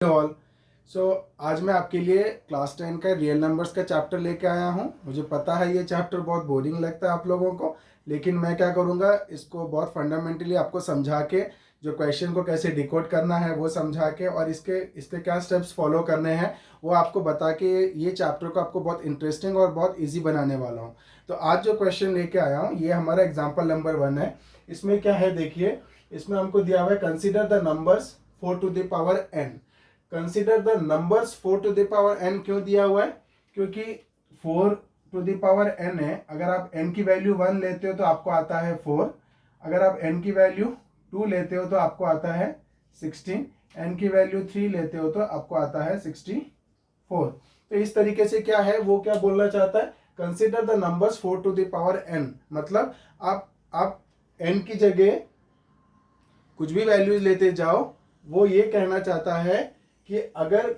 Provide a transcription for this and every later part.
All. आज मैं आपके लिए क्लास 10 का रियल नंबर्स का चैप्टर लेके आया हूँ। मुझे पता है ये चैप्टर बहुत बोरिंग लगता है आप लोगों को, लेकिन मैं क्या करूँगा, इसको बहुत फंडामेंटली आपको समझा के, जो क्वेश्चन को कैसे डिकोड करना है वो समझा के, और इसके क्या स्टेप्स फॉलो करने हैं वो आपको बता के ये चैप्टर को आपको बहुत इंटरेस्टिंग और बहुत ईजी बनाने वाला हूँ। तो आज जो क्वेश्चन लेके आया हूँ ये हमारा एग्जाम्पल नंबर 1 है। इसमें क्या है देखिए, इसमें हमको दिया हुआ है consider the numbers 4 to the power n। Consider the numbers 4 to the power n क्यों दिया हुआ है? क्योंकि 4 टू द पावर n है। अगर आप n की वैल्यू 1 लेते हो तो आपको आता है 4। अगर आप n की वैल्यू 2 लेते हो तो आपको आता है 16। n की वैल्यू 3 लेते हो तो आपको आता है 64। तो इस तरीके से क्या है, वो क्या बोलना चाहता है, consider the numbers 4 to the power n। मतलब आप n की जगह कुछ भी वैल्यूज लेते जाओ, वो ये कहना चाहता है कि अगर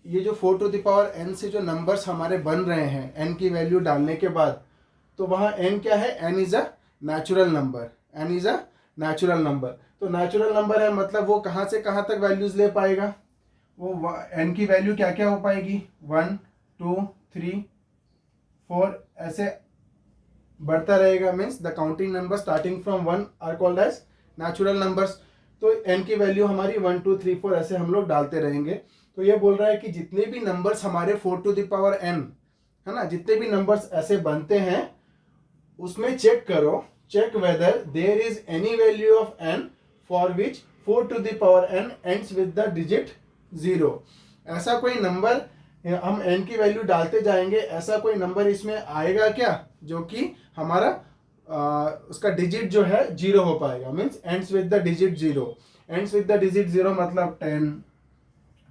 ये जो 4 टू द पावर n से जो नंबर्स हमारे बन रहे हैं n की वैल्यू डालने के बाद, तो वहाँ n क्या है, n is a natural number. n is a natural number. तो नेचुरल नंबर है मतलब वो कहाँ से कहाँ तक वैल्यूज ले पाएगा, वो n की वैल्यू क्या क्या हो पाएगी, 1 2 3 4 ऐसे बढ़ता रहेगा। Means the counting number starting from 1 are called as natural numbers. तो n की वैल्यू हमारी 1 2 3 4 ऐसे हम लोग डालते रहेंगे। तो ये बोल रहा है कि जितने भी नंबर्स हमारे 4 टू द पावर n है ना, जितने भी नंबर्स ऐसे बनते हैं उसमें चेक करो, check whether there is any value of n for which 4 to the power n ends with the digit 0। ऐसा कोई नंबर, हम n की वैल्यू डालते जाएंगे, ऐसा कोई नंबर इसमें आएगा क्या जो कि हमारा उसका डिजिट जो है 0 हो पाएगा। Means ends with the digit 0। Ends with the digit 0 मतलब 10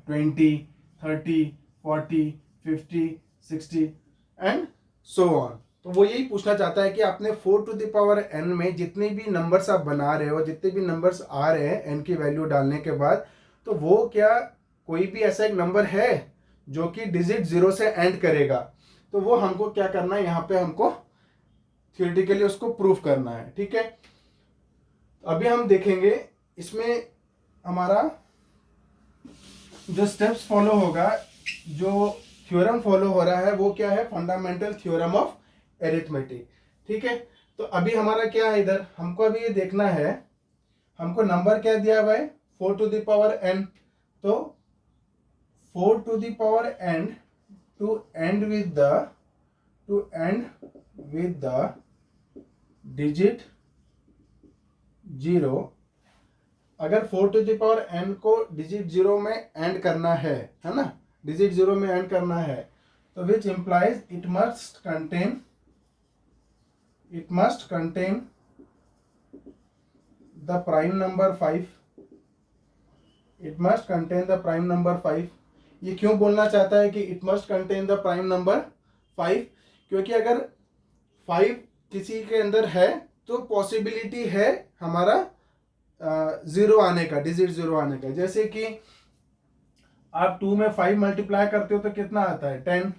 20 30 40 50 60 एंड सो ऑन। तो वो यही पूछना चाहता है कि आपने 4 टू द पावर n में जितने भी नंबर्स आप बना रहे हो, जितने भी नंबर्स आ रहे हैं n की वैल्यू डालने के बाद, तो वो क्या कोई भी ऐसा एक नंबर है जो कि डिजिट 0 से एंड करेगा। तो वो हमको क्या करना है, यहाँ पे हमको थियोरेटिकली उसको प्रूफ करना है। ठीक है, अभी हम देखेंगे इसमें हमारा जो स्टेप्स फॉलो होगा, जो थ्योरम फॉलो हो रहा है वो क्या है, फंडामेंटल थ्योरम ऑफ एरिथमेटिक। ठीक है, तो अभी हमारा क्या है, इधर हमको अभी ये देखना है, हमको नंबर क्या दिया हुआ है, 4 टू द पावर n। तो 4 to the power n to end with the digit 0। अगर 4 टू द पावर n को डिजिट 0 में एंड करना है ना, डिजिट 0 में एंड करना है, तो which implies it must contain the prime number 5। It must contain the prime number 5। ये क्यों बोलना चाहता है कि it must contain the prime number 5? क्योंकि अगर 5 किसी के अंदर है तो पॉसिबिलिटी है हमारा 0 आने का, डिजिट 0 आने का। जैसे कि आप 2 में 5 मल्टीप्लाई करते हो तो कितना आता है, 10।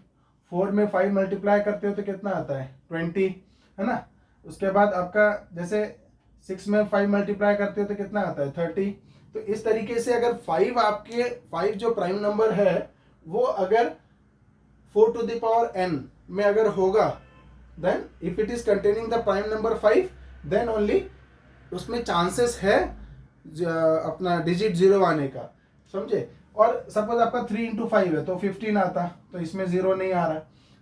4 में 5 मल्टीप्लाई करते हो तो कितना आता है, 20, है ना। उसके बाद आपका जैसे 6 में 5 मल्टीप्लाई करते हो तो कितना आता है, 30। तो इस तरीके से अगर 5 जो प्राइम नंबर है वो अगर 4 टू द पावर n में अगर होगा, then if it is containing the prime number 5, then only उसमें चांसेस है अपना डिजिट 0 आने का, समझे। और सपोज आपका 3 इंटू 5 है तो 15 आता, तो इसमें 0 नहीं आ रहा।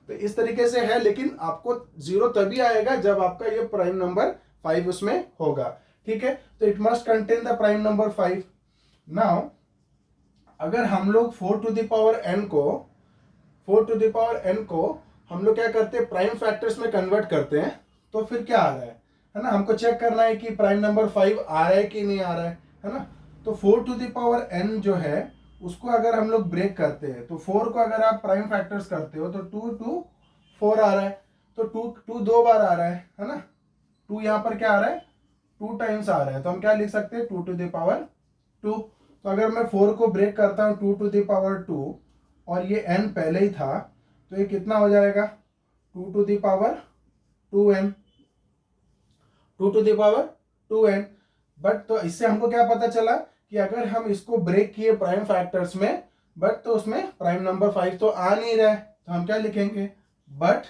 तो इस तरीके से है, लेकिन आपको 0 तभी आएगा जब आपका ये प्राइम नंबर 5 उसमें होगा। ठीक है, तो it must contain the prime number 5। Now अगर हम लोग 4 टू द पावर n को हम लोग क्या करते हैं, प्राइम फैक्टर्स में कन्वर्ट करते हैं, तो फिर क्या आ रहा है ना, हमको चेक करना है कि प्राइम नंबर 5 आ रहा है कि नहीं आ रहा है ना। तो 4 टू द पावर n जो है उसको अगर हम लोग ब्रेक करते हैं, तो 4 को अगर आप प्राइम फैक्टर्स करते हो तो 2 2 4 आ रहा है, तो 2 2 बार आ रहा है ना। 2 यहाँ पर क्या आ रहा है, 2 टाइम्स आ रहा है, तो हम क्या लिख सकते हैं, 2 टू द पावर 2। तो अगर मैं 4 को ब्रेक करता हूँ 2 टू द पावर 2 और ये n पहले ही था, तो ये कितना हो जाएगा, 2 to the power 2n, 2 to the power 2n। But तो इससे हमको क्या पता चला कि अगर हम इसको ब्रेक किए प्राइम फैक्टर्स में, बट तो उसमें प्राइम नंबर 5 तो आ नहीं रहा है, तो हम क्या लिखेंगे, but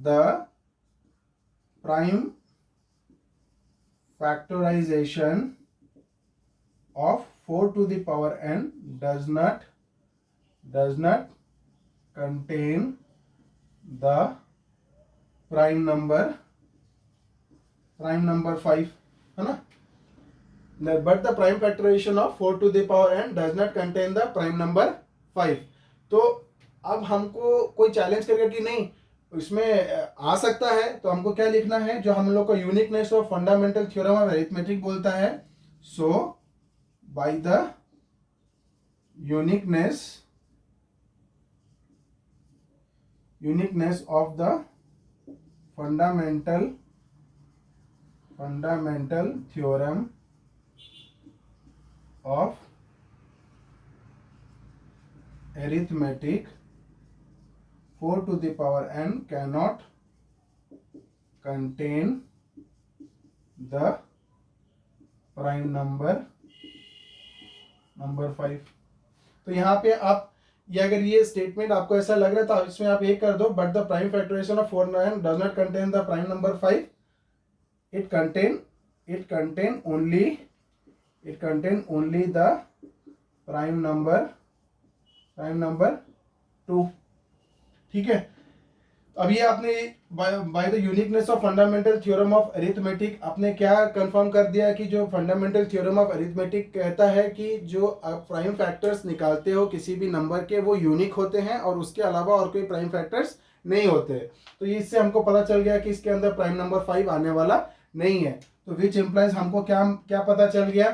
the prime factorization of 4 to the power n does not contain the prime number 5, है ना. But the prime factorization of 4 to the power n does not contain the prime number 5. तो अब हमको कोई चैलेंज करेगा कि नहीं इसमें आ सकता है, तो हमको क्या लिखना है, जो हम लोग को uniqueness of fundamental theorem of arithmetic बोलता है. सो by the uniqueness of the fundamental theorem of arithmetic, 4 to the power n cannot contain the prime number 5. तो यहाँ पे आप ये अगर ये स्टेटमेंट आपको ऐसा लग रहा है तो इसमें आप एक कर दो, but the prime factorization of 4 9 does not contain the prime number 5. It contain only the prime number 2. ठीक है. अब ये आपने by the uniqueness of fundamental theorem of arithmetic आपने क्या कंफर्म कर दिया कि जो फंडामेंटल थ्योरम ऑफ अरिथमेटिक कहता है कि जो आप प्राइम फैक्टर्स निकालते हो किसी भी नंबर के वो यूनिक होते हैं और उसके अलावा और कोई प्राइम फैक्टर्स नहीं होते. तो इससे हमको पता चल गया कि इसके अंदर प्राइम नंबर 5 आने वाला नहीं है. तो विच इम्प्लाइज हमको क्या पता चल गया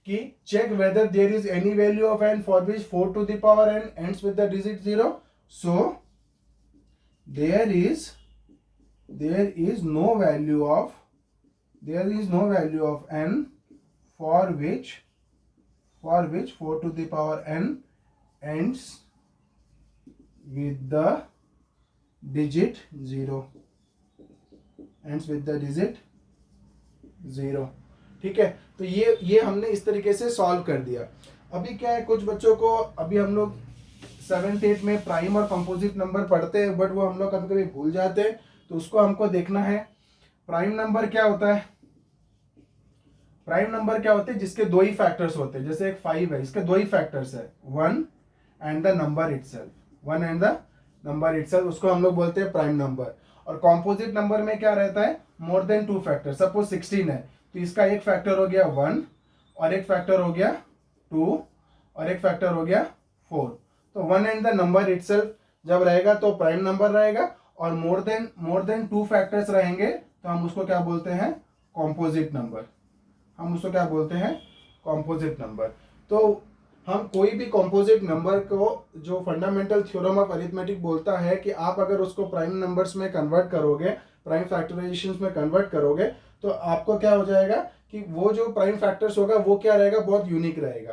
कि check whether there is any value of n for which 4 to the power n ends with the digit 0. So there is no value of n for which 4 to the power n ends with the digit 0. ठीक है. तो ये हमने इस तरीके से solve कर दिया. अभी क्या है, कुछ बच्चों को अभी हम लोग 7th 8th में प्राइम और कंपोजिट नंबर पढ़ते हैं, बट वो हम लोग कभी कभी भूल जाते हैं, तो उसको हमको देखना है. प्राइम नंबर क्या होता है, जिसके दो ही फैक्टर्स होते हैं. जैसे एक 5 है, इसके दो ही फैक्टर्स है, 1 एंड द नंबर इटसेल्फ, उसको हम लोग बोलते हैं प्राइम नंबर. और कंपोजिट नंबर में क्या रहता है, मोर देन 2 फैक्टर. सपोज 16 है, तो इसका एक फैक्टर हो गया 1 और एक फैक्टर हो गया 2 और एक फैक्टर हो गया 4. तो 1 एंड द नंबर इटसेल्फ जब रहेगा तो प्राइम नंबर रहेगा, और मोर देन 2 फैक्टर्स रहेंगे तो हम उसको क्या बोलते हैं, कंपोजिट नंबर. तो हम कोई भी कंपोजिट नंबर को जो फंडामेंटल थ्योरम ऑफ अरिथमेटिक बोलता है कि आप अगर उसको प्राइम नंबर्स में कन्वर्ट करोगे, प्राइम फैक्टराइजेशंस में कन्वर्ट करोगे, तो आपको क्या हो जाएगा कि वो जो प्राइम फैक्टर्स होगा वो क्या रहेगा, बहुत यूनिक रहेगा.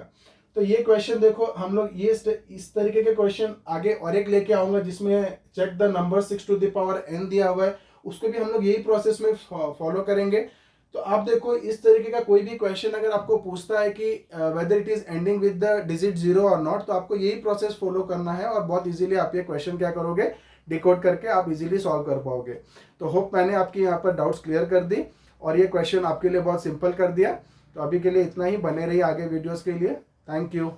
तो ये क्वेश्चन देखो, हम लोग ये इस तरीके के क्वेश्चन आगे और एक लेके आऊंगा जिसमें check the number 6 to the power n दिया हुआ है, उसको भी हम लोग यही प्रोसेस में फॉलो करेंगे. तो आप देखो, इस तरीके का कोई भी क्वेश्चन अगर आपको पूछता है कि whether it is ending with the digit 0 और नॉट, तो आपको यही प्रोसेस फॉलो करना है और बहुत इजीली आप ये क्वेश्चन क्या करोगे, डिकोड करके आप इजीली सॉल्व कर पाओगे. तो होप मैंने आपकी यहाँ पर डाउट्स क्लियर कर दी और ये क्वेश्चन आपके लिए बहुत सिंपल कर दिया. तो अभी के लिए इतना ही. बने रहिए आगे वीडियोस के लिए. Thank you.